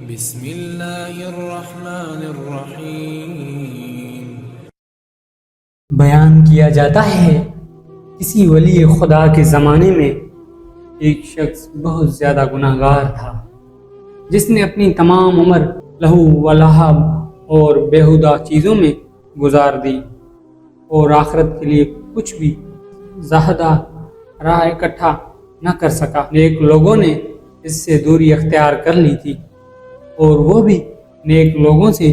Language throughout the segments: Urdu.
بسم اللہ الرحمن الرحیم۔ بیان کیا جاتا ہے کسی ولی خدا کے زمانے میں ایک شخص بہت زیادہ گناہگار تھا، جس نے اپنی تمام عمر لہو و لہب اور بیہودہ چیزوں میں گزار دی اور آخرت کے لیے کچھ بھی زاہدہ راہ اکٹھا نہ کر سکا۔ نیک لوگوں نے اس سے دوری اختیار کر لی تھی اور وہ بھی نیک لوگوں سے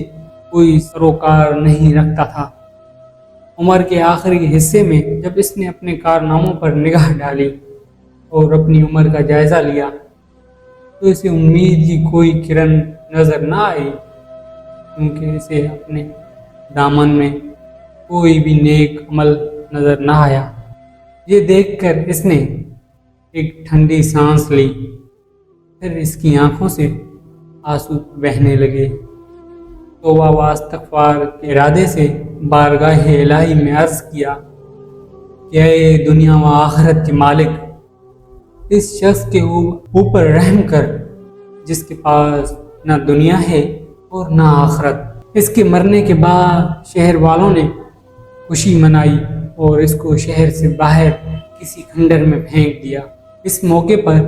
کوئی سروکار نہیں رکھتا تھا۔ عمر کے آخری حصے میں جب اس نے اپنے کارناموں پر نگاہ ڈالی اور اپنی عمر کا جائزہ لیا تو اسے امید کی کوئی کرن نظر نہ آئی، کیونکہ اسے اپنے دامن میں کوئی بھی نیک عمل نظر نہ آیا۔ یہ دیکھ کر اس نے ایک ٹھنڈی سانس لی، پھر اس کی آنکھوں سے آنسو بہنے لگے۔ توبہ و استغفار کے ارادے سے بارگاہ الہی میں عرض کیا کہ اے دنیا و آخرت کے مالک، اس شخص کے اوپر رحم کر جس کے پاس نہ دنیا ہے اور نہ آخرت۔ اس کے مرنے کے بعد شہر والوں نے خوشی منائی اور اس کو شہر سے باہر کسی کھنڈر میں پھینک دیا۔ اس موقع پر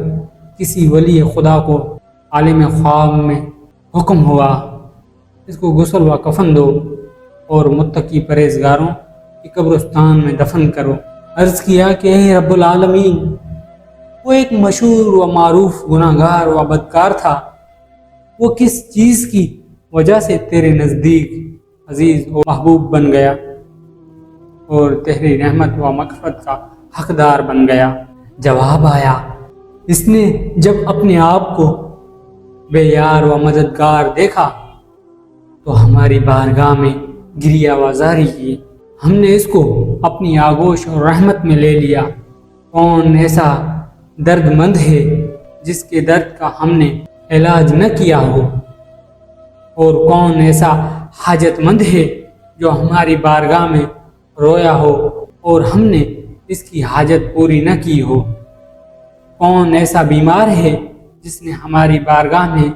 کسی ولی خدا کو عالم خواب میں حکم ہوا، اس کو غسل و کفن دو اور متقی پرہیزگاروں کی قبرستان میں دفن کرو۔ عرض کیا کہ اے رب العالمین، وہ ایک مشہور و معروف گناہگار و بدکار تھا، وہ کس چیز کی وجہ سے تیرے نزدیک عزیز و محبوب بن گیا اور تیری رحمت و مغفرت کا حقدار بن گیا؟ جواب آیا، اس نے جب اپنے آپ کو بے یار و مددگار دیکھا تو ہماری بارگاہ میں گریہ وزاری کی، ہم نے اس کو اپنی آغوش اور رحمت میں لے لیا۔ کون ایسا درد مند ہے جس کے درد کا ہم نے علاج نہ کیا ہو، اور کون ایسا حاجت مند ہے جو ہماری بارگاہ میں رویا ہو اور ہم نے اس کی حاجت پوری نہ کی ہو؟ کون ایسا بیمار ہے جس نے ہماری بارگاہ میں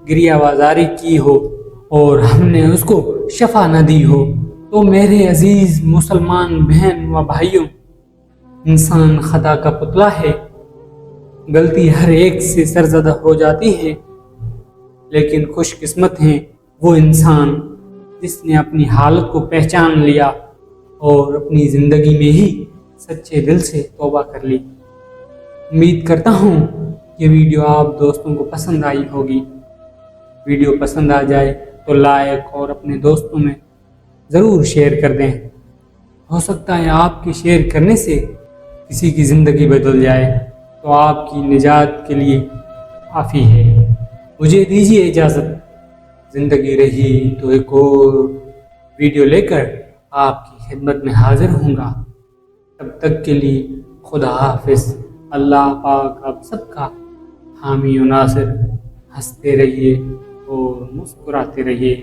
گریہ وزاری کی ہو اور ہم نے اس کو شفا نہ دی ہو؟ تو میرے عزیز مسلمان بہن و بھائیوں، انسان خطا کا پتلا ہے، غلطی ہر ایک سے سرزدہ ہو جاتی ہے، لیکن خوش قسمت ہیں وہ انسان جس نے اپنی حالت کو پہچان لیا اور اپنی زندگی میں ہی سچے دل سے توبہ کر لی۔ امید کرتا ہوں یہ ویڈیو آپ دوستوں کو پسند آئی ہوگی۔ ویڈیو پسند آ جائے تو لائک اور اپنے دوستوں میں ضرور شیئر کر دیں، ہو سکتا ہے آپ کے شیئر کرنے سے کسی کی زندگی بدل جائے تو آپ کی نجات کے لیے کافی ہے۔ مجھے دیجیے اجازت، زندگی رہی تو ایک اور ویڈیو لے کر آپ کی خدمت میں حاضر ہوں گا۔ تب تک کے لیے خدا حافظ۔ اللہ پاک آپ سب کا حامی و ناصر۔ ہنستے رہیے اور مسکراتے رہیے۔